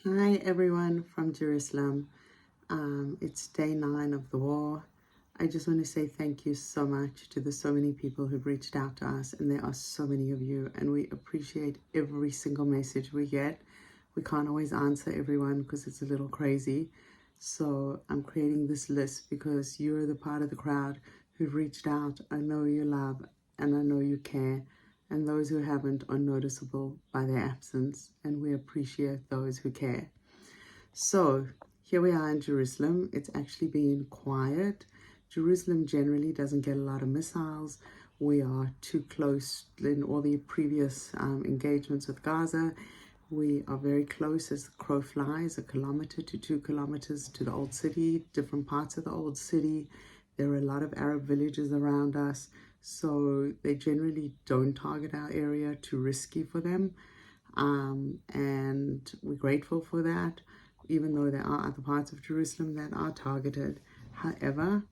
Hi everyone from Jerusalem. It's day 9 of the war. I just want to say thank you so much to the so many people who've reached out to us, and there are so many of you, and we appreciate every single message we get. We can't always answer everyone because it's a little crazy. So I'm creating this list because you're the part of the crowd who've reached out. I know you love and I know you care, and those who haven't are noticeable by their absence, and we appreciate those who care. So here we are in Jerusalem. It's actually been quiet. Jerusalem generally doesn't get a lot of missiles. We are too close in all the previous engagements with Gaza. We are very close as the crow flies, 1 kilometer to 2 kilometers to the old city, different parts of the old city. There are a lot of Arab villages around us, so they generally don't target our area, too risky for them. And we're grateful for that, even though there are other parts of Jerusalem that are targeted. However,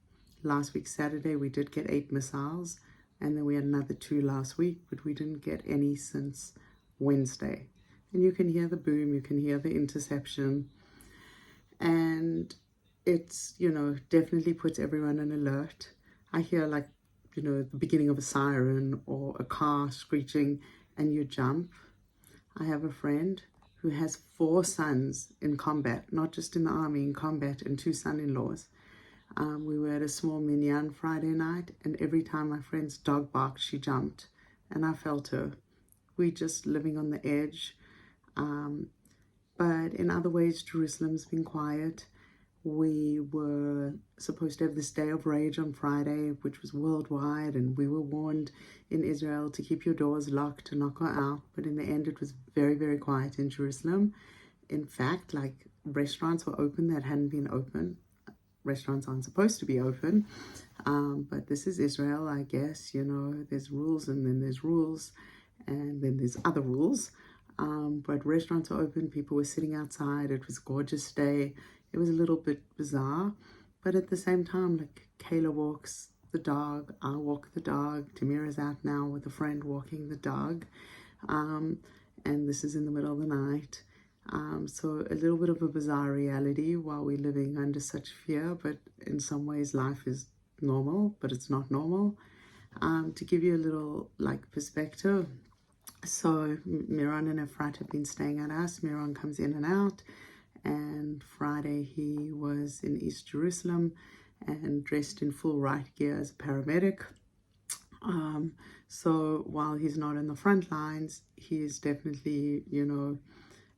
last week, Saturday, we did get 8 missiles, and then we had another 2 last week, but we didn't get any since Wednesday. And you can hear the boom, you can hear the interception, and it's, definitely puts everyone on alert. I hear like, the beginning of a siren or a car screeching, and you jump. I have a friend who has 4 sons in combat, not just in the army, in combat, and 2 son-in-laws. We were at a small minyan Friday night, and every time my friend's dog barked, she jumped, and I felt her. We just living on the edge. But in other ways, Jerusalem's been quiet. We were supposed to have this day of rage on Friday, which was worldwide, and we were warned in Israel to keep your doors locked and not go out. But in the end, it was very, very quiet in Jerusalem. In fact, like restaurants were open that hadn't been open. Restaurants aren't supposed to be open, but this is Israel, I guess. There's rules and then there's rules, and then there's other rules. But restaurants were open, people were sitting outside. It was a gorgeous day. It was a little bit bizarre, but at the same time, like Kayla walks the dog, I walk the dog. Tamira's out now with a friend walking the dog, and this is in the middle of the night. So a little bit of a bizarre reality while we're living under such fear, but in some ways life is normal, but it's not normal. To give you a little like perspective, so Miran and Efrat have been staying at us. Miran comes in and out, and Friday he was in East Jerusalem and dressed in full riot gear as a paramedic. So while he's not in the front lines, he is definitely,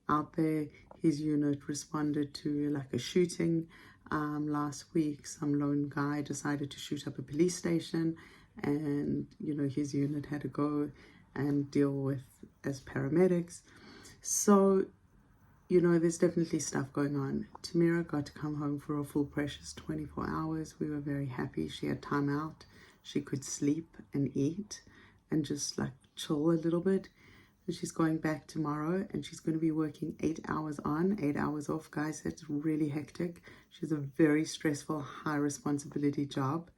out there. His unit responded to like a shooting last week. Some lone guy decided to shoot up a police station, and his unit had to go and deal with as paramedics. So there's definitely stuff going on. Tamira got to come home for a full precious 24 hours. We were very happy. She had time out. She could sleep and eat and just like chill a little bit. And she's going back tomorrow, and she's going to be working 8 hours on, 8 hours off. Guys, that's really hectic. She has a very stressful, high responsibility job.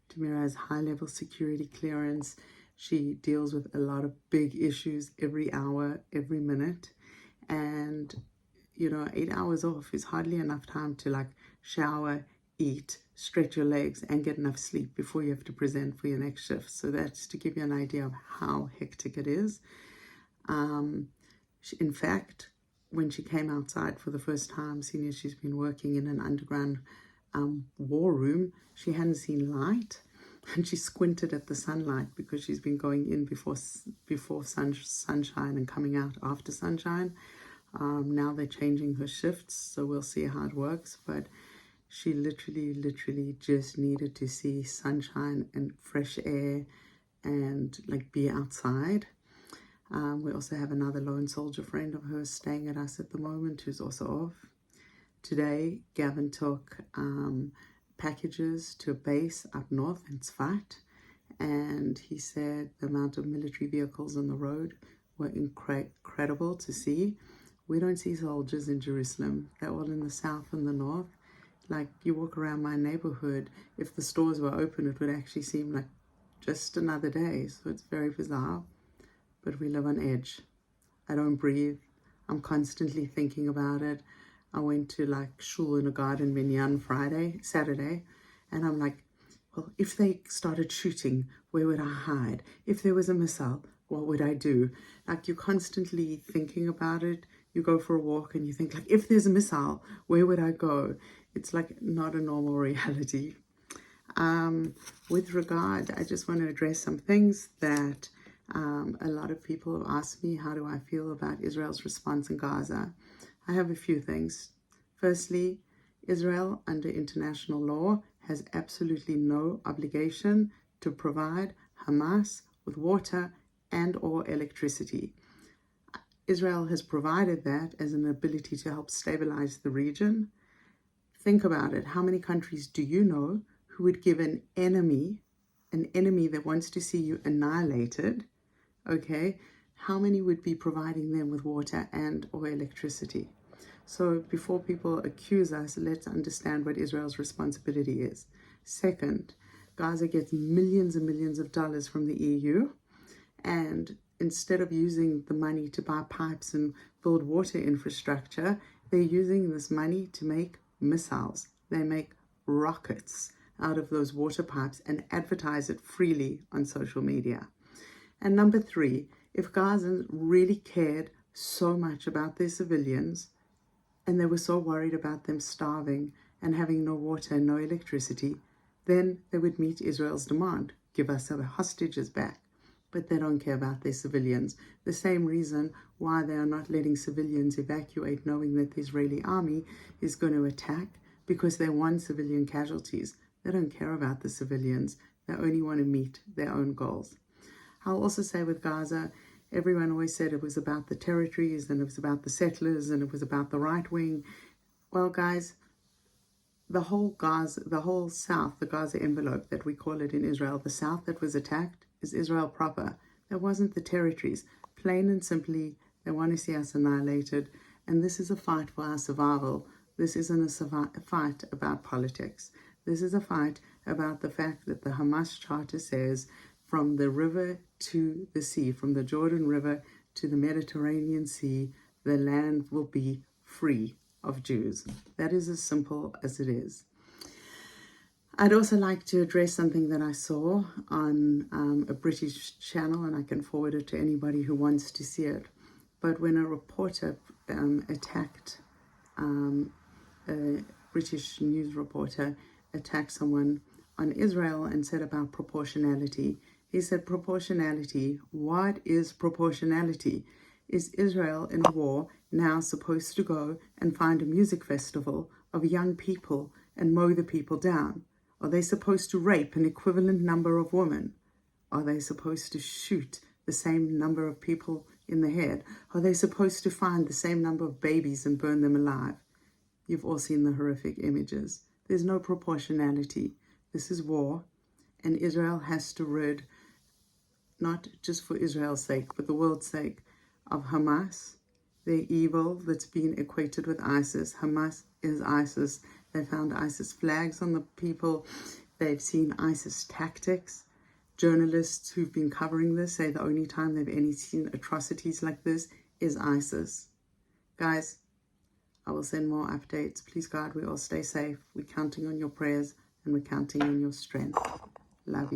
Tamira has high level security clearance. She deals with a lot of big issues every hour, every minute. And 8 hours off is hardly enough time to like shower, eat, stretch your legs, and get enough sleep before you have to present for your next shift. So that's to give you an idea of how hectic it is. In fact, when she came outside for the first time, seeing as she's been working in an underground war room, she hadn't seen light, and she squinted at the sunlight because she's been going in before sunshine and coming out after sunshine. Now they're changing her shifts, so we'll see how it works. But she literally just needed to see sunshine and fresh air and like be outside. We also have another lone soldier friend of hers staying at us at the moment who's also off. Today, Gavin took packages to a base up north in Tzfat, and he said the amount of military vehicles on the road were incredible to see. We don't see soldiers in Jerusalem. They're all in the south and the north. Like, you walk around my neighborhood, if the stores were open, it would actually seem like just another day. So it's very bizarre, but we live on edge. I don't breathe. I'm constantly thinking about it. I went to like Shul in a Garden Minyan Saturday, and I'm like, well, if they started shooting, where would I hide? If there was a missile, what would I do? Like, you're constantly thinking about it. You go for a walk and you think, like, if there's a missile, where would I go? It's like not a normal reality. With regard, I just want to address some things that a lot of people have asked me. How do I feel about Israel's response in Gaza? I have a few things. Firstly, Israel, under international law, has absolutely no obligation to provide Hamas with water and or electricity. Israel has provided that as an ability to help stabilize the region. Think about it. How many countries do you know who would give an enemy that wants to see you annihilated, okay, how many would be providing them with water and or electricity? So before people accuse us, let's understand what Israel's responsibility is. Second, Gaza gets millions and millions of dollars from the EU, and instead of using the money to buy pipes and build water infrastructure, they're using this money to make missiles. They make rockets out of those water pipes and advertise it freely on social media. And number three, if Gaza really cared so much about their civilians and they were so worried about them starving and having no water and no electricity, then they would meet Israel's demand, give us our hostages back. But they don't care about their civilians. The same reason why they are not letting civilians evacuate, knowing that the Israeli army is going to attack, because they want civilian casualties. They don't care about the civilians. They only want to meet their own goals. I'll also say with Gaza, everyone always said it was about the territories and it was about the settlers and it was about the right wing. Well, guys, the whole south, the Gaza envelope that we call it in Israel, the south that was attacked is Israel proper. That wasn't the territories. Plain and simply, they want to see us annihilated. And this is a fight for our survival. This isn't a fight about politics. This is a fight about the fact that the Hamas Charter says from the river to the sea, from the Jordan River to the Mediterranean Sea, the land will be free of Jews. That is as simple as it is. I'd also like to address something that I saw on a British channel, and I can forward it to anybody who wants to see it. But when a reporter attacked, a British news reporter attacked someone on Israel and said about proportionality. He said, proportionality, what is proportionality? Is Israel in war now supposed to go and find a music festival of young people and mow the people down? Are they supposed to rape an equivalent number of women? Are they supposed to shoot the same number of people in the head? Are they supposed to find the same number of babies and burn them alive? You've all seen the horrific images. There's no proportionality. This is war, and Israel has to rid, not just for Israel's sake, but the world's sake, of Hamas, the evil that's been equated with ISIS. Hamas is ISIS. They found ISIS flags on the people. They've seen ISIS tactics. Journalists who've been covering this say the only time they've seen atrocities like this is ISIS. Guys, I will send more updates. Please, God, we all stay safe. We're counting on your prayers and we're counting on your strength. Love you.